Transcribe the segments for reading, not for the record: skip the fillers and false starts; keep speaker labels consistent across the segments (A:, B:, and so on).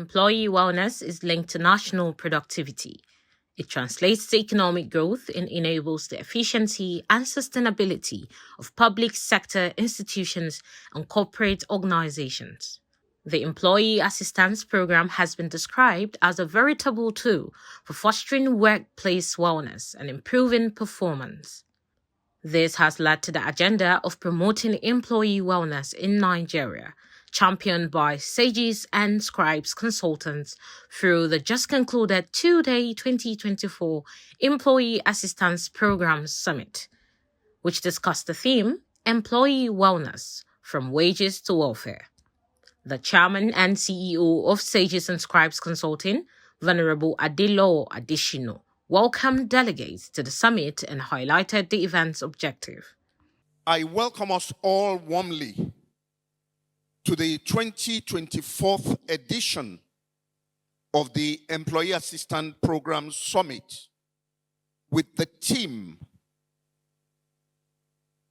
A: Employee wellness is linked to national productivity. It translates to economic growth and enables the efficiency and sustainability of public sector institutions and corporate organizations. The Employee Assistance Program has been described as a veritable tool for fostering workplace wellness and improving performance. This has led to the agenda of promoting employee wellness in Nigeria, championed by Sages and Scribes Consultants through the just concluded two-day 2024 Employee Assistance Program Summit, which discussed the theme, Employee Wellness, from Wages to Welfare. The chairman and CEO of Sages and Scribes Consulting, Venerable Adilo Adishino, welcomed delegates to the summit and highlighted the event's objective.
B: I welcome us all warmly to the 2024 edition of the Employee Assistance Program Summit with the theme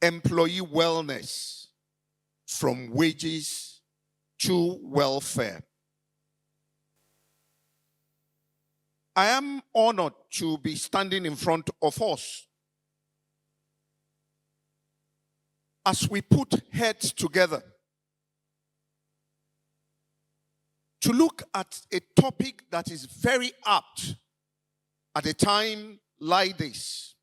B: Employee Wellness, from Wages to Welfare. I am honored to be standing in front of us as we put heads together to look at a topic that is very apt at a time like this,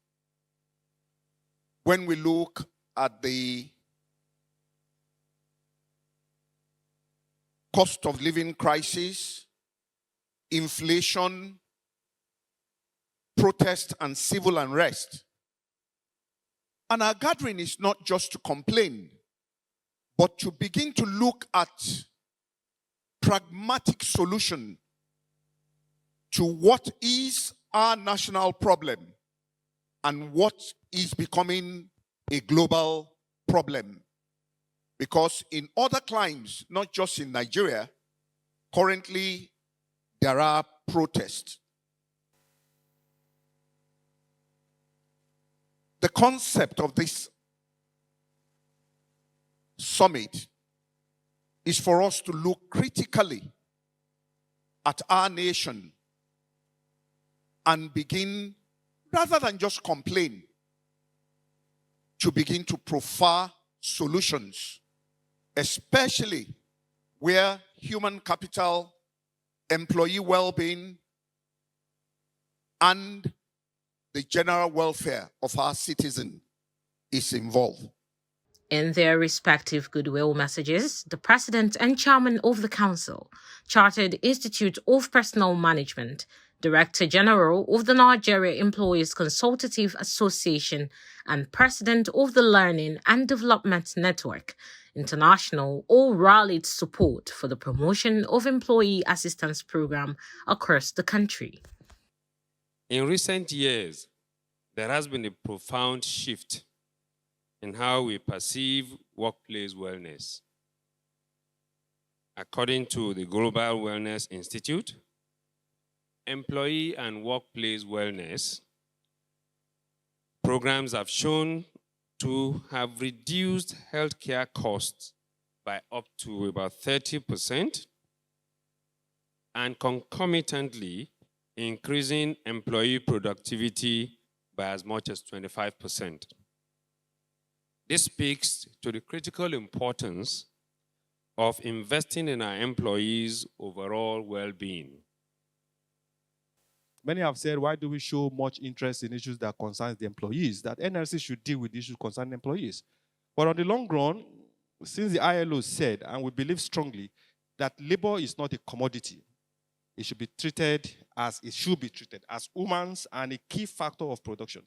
B: when we look at the cost of living crisis, inflation, protest, and civil unrest. And our gathering is not just to complain, but to begin to look at pragmatic solution to what is our national problem and what is becoming a global problem. Because in other climes, not just in Nigeria, currently there are protests. The concept of this summit is for us to look critically at our nation and begin, rather than just complain, to begin to proffer solutions, especially where human capital, employee well-being, and the general welfare of our citizen is involved.
A: In their respective goodwill messages, the President and Chairman of the Council, Chartered Institute of Personnel Management, Director General of the Nigeria Employees Consultative Association, and President of the Learning and Development Network International all rallied support for the promotion of employee assistance program across the country.
C: In recent years, there has been a profound shift in how we perceive workplace wellness. According to the Global Wellness Institute, employee and workplace wellness programs have shown to have reduced healthcare costs by up to about 30% and concomitantly increasing employee productivity by as much as 25%. This speaks to the critical importance of investing in our employees' overall well-being.
D: Many have said, why do we show much interest in issues that concern the employees? That NLC should deal with issues concerning employees. But on the long run, since the ILO said, and we believe strongly, that labor is not a commodity, it should be treated as humans and a key factor of production.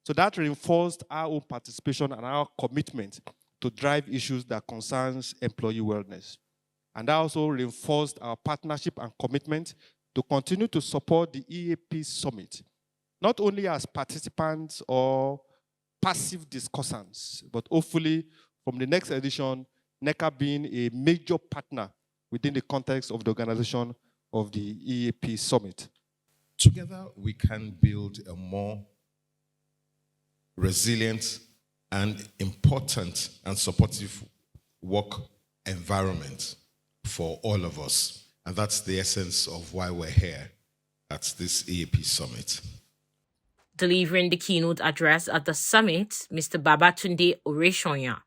D: So that reinforced our own participation and our commitment to drive issues that concerns employee wellness. And that also reinforced our partnership and commitment to continue to support the EAP Summit, not only as participants or passive discussants, but hopefully from the next edition, NECA being a major partner within the context of the organization of the EAP Summit.
E: Together, we can build a more resilient and important and supportive work environment for all of us. And that's the essence of why we're here at this EAP summit.
A: Delivering the keynote address at the summit, Mr. Babatunde Oreshonya,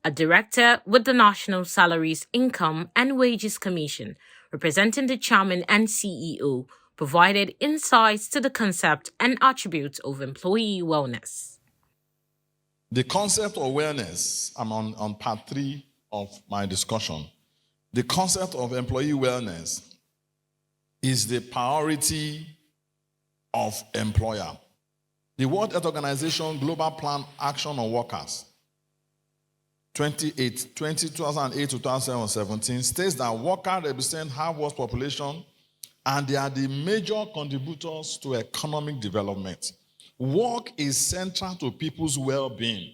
A: a director with the National Salaries, Income and Wages Commission, representing the chairman and CEO, provided insights to the concept and attributes of employee wellness.
F: The concept of wellness, I'm on part 3 of my discussion. The concept of employee wellness is the priority of employer. The World Health Organization Global Plan Action on Workers 2008 to 2017 states that workers represent half world's population and they are the major contributors to economic development. Work is central to people's well-being.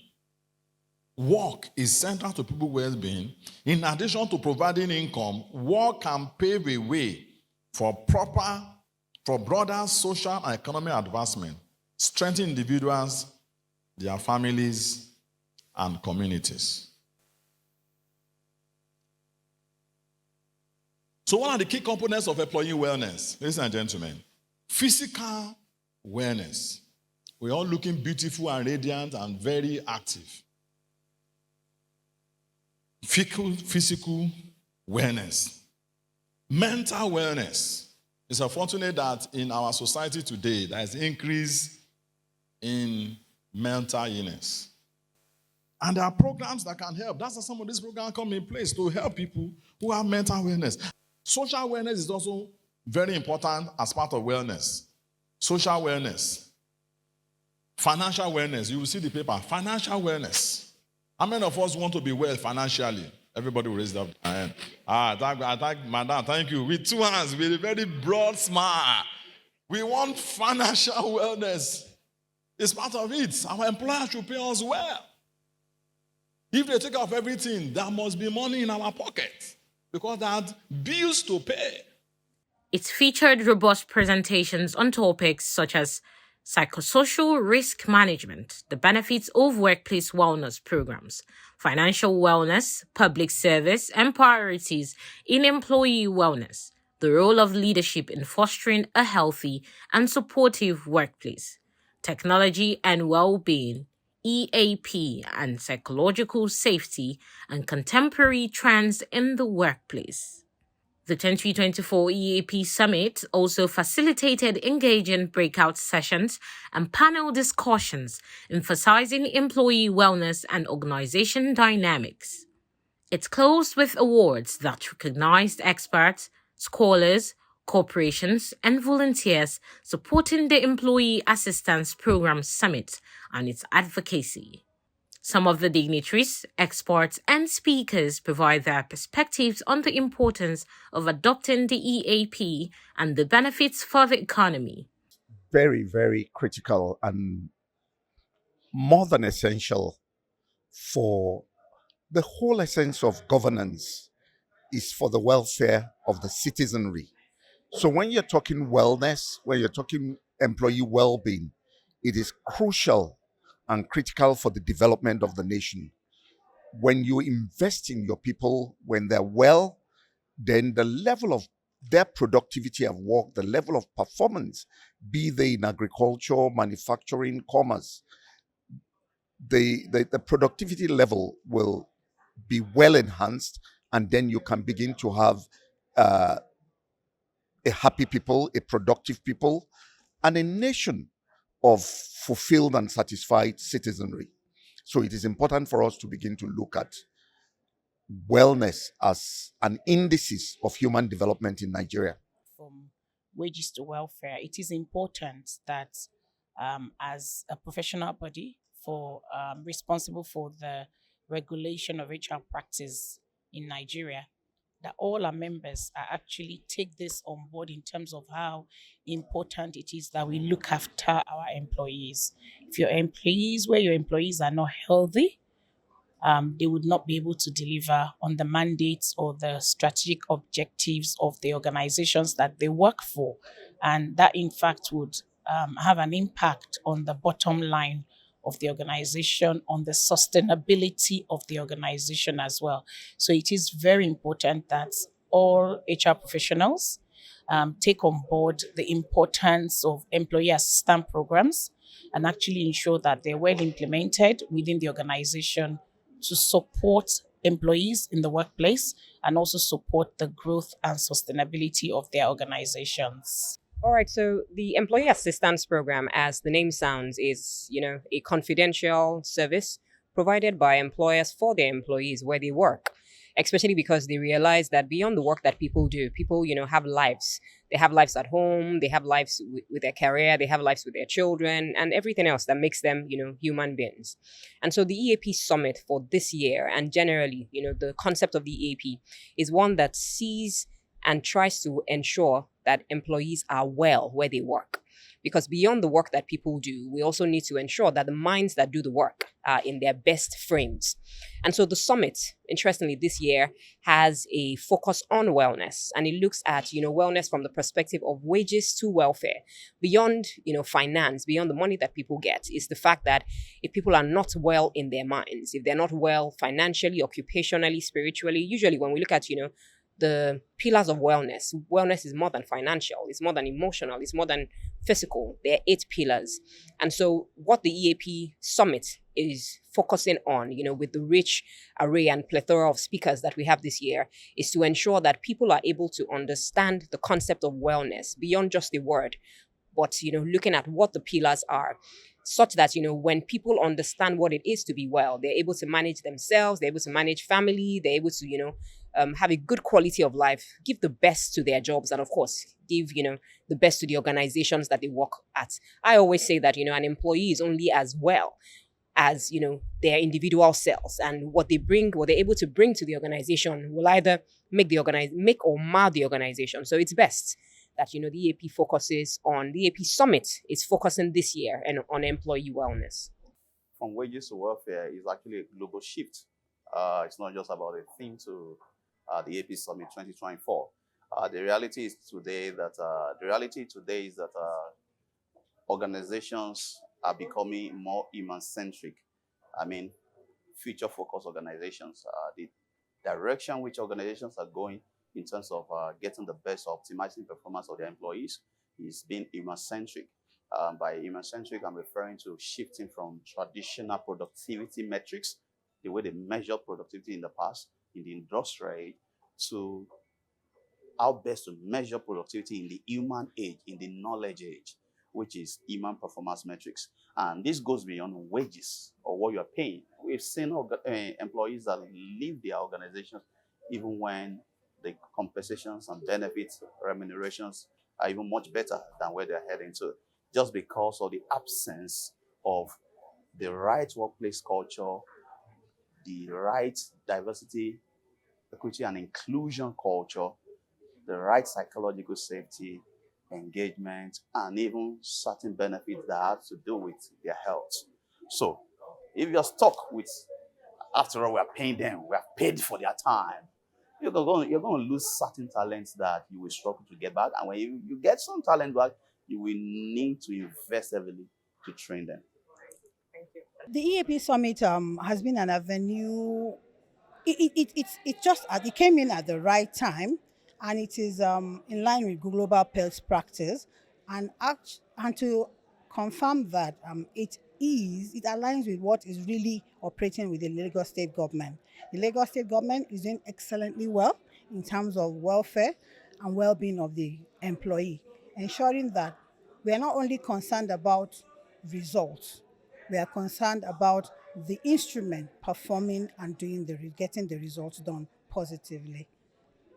F: Work is central to people's well-being. In addition to providing income, work can pave a way for broader social and economic advancement, strengthen individuals, their families, and communities. So what are the key components of employee wellness? Ladies and gentlemen, physical wellness. We're all looking beautiful and radiant and very active. Physical wellness. Mental wellness. It's unfortunate that in our society today, there is an increase in mental illness. And there are programs that can help. That's why some of these programs come in place to help people who have mental wellness. Social wellness is also very important as part of wellness. Social wellness. Financial wellness. You will see the paper. Financial wellness. How many of us want to be well financially? Everybody will raise their hand. Madam, thank you. With 2 hands, with a very broad smile. We want financial wellness. It's part of it. Our employer should pay us well. If they take off everything, there must be money in our pocket because there are bills to pay.
A: It featured robust presentations on topics such as psychosocial risk management, the benefits of workplace wellness programs, financial wellness, public service, and priorities in employee wellness, the role of leadership in fostering a healthy and supportive workplace, technology and well-being, EAP, and psychological safety and contemporary trends in the workplace. The 2024 EAP Summit also facilitated engaging breakout sessions and panel discussions emphasizing employee wellness and organization dynamics. It closed with awards that recognized experts, scholars, corporations, and volunteers supporting the Employee Assistance Program Summit and its advocacy. Some of the dignitaries, experts, and speakers provide their perspectives on the importance of adopting the EAP and the benefits for the economy.
B: Very, very critical and more than essential for the whole essence of governance is for the welfare of the citizenry. So when you're talking wellness, when you're talking employee well-being, it is crucial and critical for the development of the nation. When you invest in your people, when they're well, then the level of their productivity of work, the level of performance, be they in agriculture, manufacturing, commerce, the productivity level will be well enhanced, and then you can begin to have a happy people, a productive people, and a nation of fulfilled and satisfied citizenry. So it is important for us to begin to look at wellness as an indices of human development in Nigeria.
G: From wages to welfare, it is important that as a professional body responsible for the regulation of HR practice in Nigeria, that all our members actually take this on board in terms of how important it is that we look after our employees. If your employees are not healthy, they would not be able to deliver on the mandates or the strategic objectives of the organizations that they work for. And that, in fact, would have an impact on the bottom line of the organization, on the sustainability of the organization as well. So it is very important that all HR professionals take on board the importance of employee assistance programs and actually ensure that they're well implemented within the organization to support employees in the workplace and also support the growth and sustainability of their organizations.
H: All right, so the employee assistance program, as the name sounds, is, a confidential service provided by employers for their employees where they work, especially because they realize that beyond the work that people do, people, have lives. They have lives at home, they have lives with their career, they have lives with their children, and everything else that makes them, human beings. And so the EAP summit for this year, and generally, the concept of the EAP is one that sees and tries to ensure that employees are well where they work. Because beyond the work that people do, we also need to ensure that the minds that do the work are in their best frames. And so the summit, interestingly, this year has a focus on wellness, and it looks at, wellness from the perspective of wages to welfare. Beyond, finance, beyond the money that people get, is the fact that if people are not well in their minds, if they're not well financially, occupationally, spiritually, usually when we look at, the pillars of wellness. Wellness is more than financial, it's more than emotional, it's more than physical. There are 8 pillars. And so what the EAP Summit is focusing on, with the rich array and plethora of speakers that we have this year, is to ensure that people are able to understand the concept of wellness beyond just the word, but, looking at what the pillars are, such that, when people understand what it is to be well, they're able to manage themselves, they're able to manage family, they're able to, have a good quality of life, give the best to their jobs, and of course, give, the best to the organizations that they work at. I always say that, an employee is only as well as, their individual selves, and what they're able to bring to the organization will either make or mar the organization. So it's best that, the EAP the EAP Summit is focusing this year and on employee wellness.
I: From wages to welfare is actually a global shift. It's not just about a theme to the EAP Summit 2024. The reality today is that organizations are becoming more human-centric. I mean, future-focused organizations. The direction which organizations are going in terms of getting the best, optimizing performance of their employees is being human-centric. By human-centric, I'm referring to shifting from traditional productivity metrics, the way they measure productivity in the past, in the industrial age, to how best to measure productivity in the human age, in the knowledge age, which is human performance metrics. And this goes beyond wages or what you're paying. We've seen employees that leave their organizations even when the compensations and benefits, remunerations are even much better than where they're heading to, just because of the absence of the right workplace culture, the right diversity, equity, and inclusion culture, the right psychological safety, engagement, and even certain benefits that have to do with their health. So if you're stuck with, after all, we're paying them, we're paid for their time, you're going to lose certain talents that you will struggle to get back. And when you get some talent back, you will need to invest heavily to train them.
J: The EAP Summit has been an avenue. It came in at the right time, and it is in line with global best practice, and to confirm that it aligns with what is really operating with the Lagos State government. The Lagos State government is doing excellently well in terms of welfare and well-being of the employee, ensuring that we are not only concerned about results, we are concerned about the instrument performing and getting the results done positively.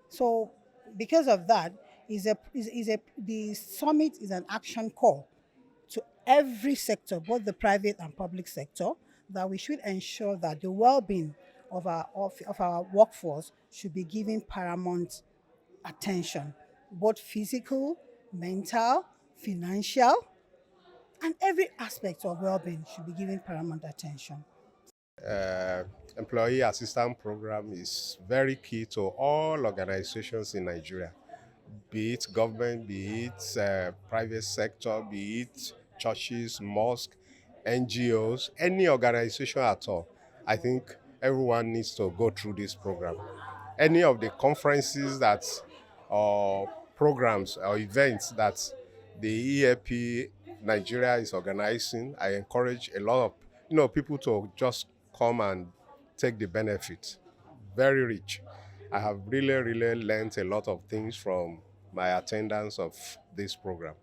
J: So, because of that, the summit is an action call to every sector, both the private and public sector, that we should ensure that the well-being of our workforce should be given paramount attention, both physical, mental, financial, and every aspect of well-being should be given paramount attention.
K: Employee assistance program is very key to all organizations in Nigeria, be it government, be it private sector, be it churches, mosques, NGOs, any organization at all. I think everyone needs to go through this program. any of the conferences that or programs or events that the EAP Nigeria is organizing, I encourage a lot of people to just come and take the benefit. Very rich. I have really learned a lot of things from my attendance of this program.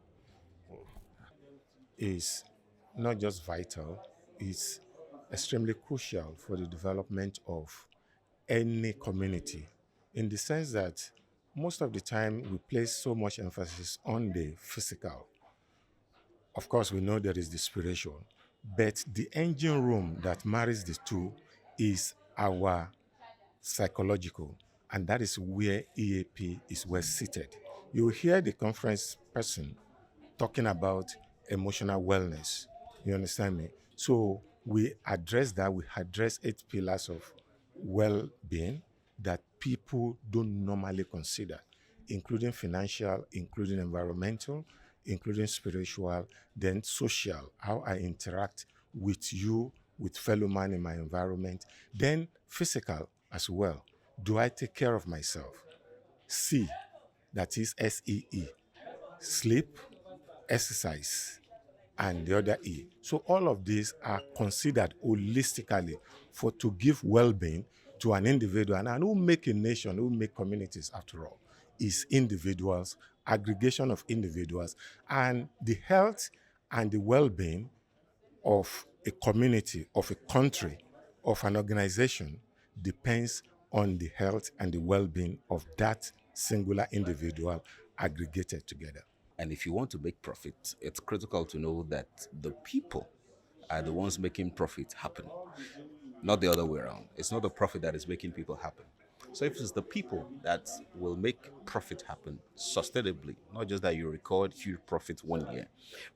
L: Is not just vital, it's extremely crucial for the development of any community, in the sense that most of the time we place so much emphasis on the physical. Of course, we know there is the spiritual, but the engine room that marries the two is our psychological, and that is where EAP is well seated. You will hear the conference person talking about emotional wellness. You understand me? So we address that. We address 8 pillars of well-being that people don't normally consider, including financial, including environmental, including spiritual, then social, how I interact with you, with fellow man in my environment, then physical as well. Do I take care of myself? C, that is SEE, sleep, exercise, and the other E. So all of these are considered holistically to give well-being to an individual, and who make a nation, who make communities after all, is individuals, aggregation of individuals, and the health and the well-being of a community, of a country, of an organization depends on the health and the well-being of that singular individual aggregated together.
M: And if you want to make profit, it's critical to know that the people are the ones making profit happen, not the other way around. It's not the profit that is making people happen. So if it's the people that will make profit happen sustainably, not just that you record huge profits one year,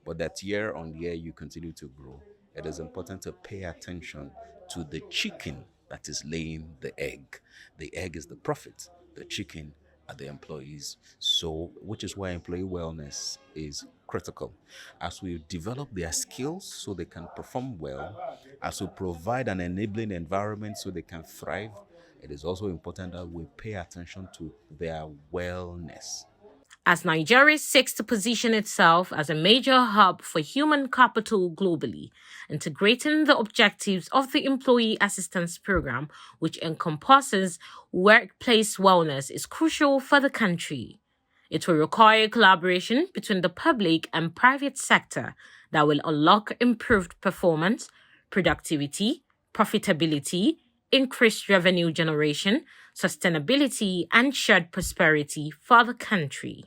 M: but that year on year you continue to grow, it is important to pay attention to the chicken that is laying the egg. The egg is the profit, the chicken are the employees. So, which is why employee wellness is critical. As we develop their skills so they can perform well, as we provide an enabling environment so they can thrive, it is also important that we pay attention to their wellness.
A: As Nigeria seeks to position itself as a major hub for human capital globally, integrating the objectives of the Employee Assistance Program, which encompasses workplace wellness, is crucial for the country. It will require collaboration between the public and private sector that will unlock improved performance, productivity, profitability, increased revenue generation, sustainability, and shared prosperity for the country.